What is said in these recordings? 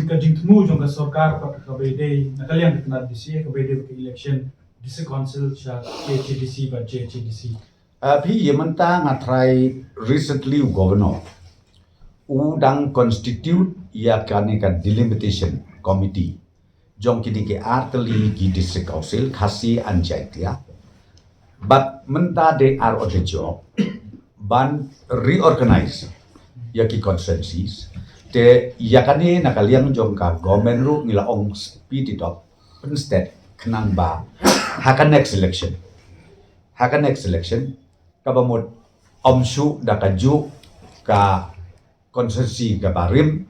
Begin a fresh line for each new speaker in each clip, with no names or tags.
kajing temu jong ka sarkar ka bede nakalian ka disi ka bede ka election disi council cha KHDC ba JHDC.
Phi yamanta ngatrai recently governor udang constitute ya kane ka delimitation committee jong kini ke arteli ki district council khasi anjait ya but menta they are on the job ban reorganize ya ki constituencies te yakani nakaliang jong ka government ru ngila ong speed it up instead khnang ba haka next election kabamut omsu da kaju ka konsensi ka barim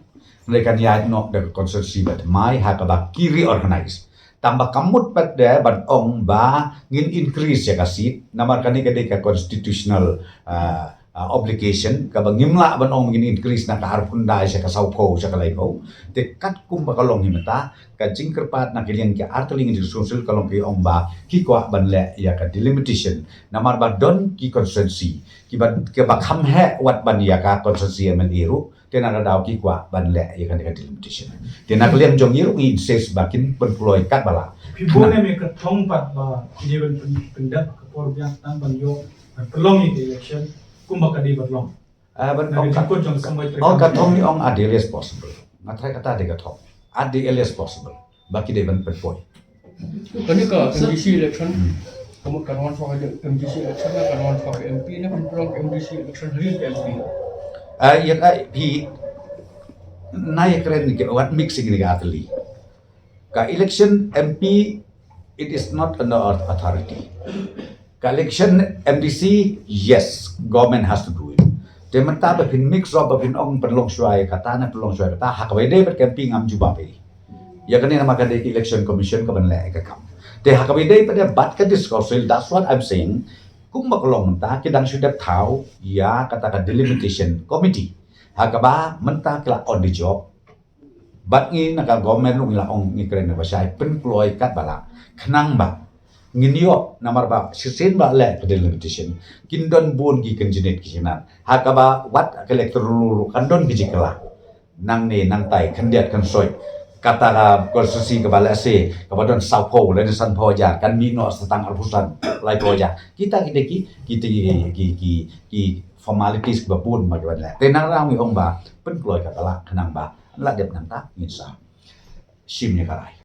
mereka niat nok da konsensi bat mai haka ba kiri organize tambah kamut pat de ban ong ba ngin increase ya kasit namar kani ka constitutional obligation ka bangimla ban ong ngin increase na ka harpunda siya ka saupo siya ka laipo te kat kum ba kalong himata ka jingkerpat na kilian ki arteling di social kalong ki ong ba ki kwa ban le ya ka delimitation namar ba don ki consensi ki ba kham he wat ban ya ka consensi men iru te na daw ki kwa ban le ya ka delimitation te na kilian jong iru ngi ses bakin employ kat bala
Pibone me ka thong pat ba level pendak ka por biak tan ban yo pelong ni election kumba ka di berlong.
Ban
Ong
ka thong ni ong adil as possible ngatrai kata de ka thong adil as possible baki de ban perpoi
Kani ka MDC election kamu kawan soal MDC election na kawan soal MP na kontrol MDC election hari MP.
Ya ka pi naik keren ni what mixing ni ka atli ka election MP it is not under our authority ka election MDC yes government has to do it te menta ba pin mix up ba pin ong perlong suai kata na perlong suai kata hak wede ber camping am juba pe ya kani nama ka de election commission ka ban le ka kam te hak wede pada bat ka discoursal that's what I'm saying kum maklong menta kidang sudah tahu ya kata ka delimitation committee hakaba menta kala on the job bat ngi naka government nung la ong ni kren ba sai pen ploy kat bala khnang ba nginyo namar ba sisen ba le delimitation kindon bun gi kenjenet kinan hakaba wat electoral kandon gi kala nang ne nang tai khandiat kan soi kata ka konstitusi ka bala se ka badon sauko le san poja kan mi no setang arpusan lai poja kita ki formalities ba pun ma le tenang rang mi ong ba pen ploy ka kala khnang ba la dep nang ta ngin sa sim ni karai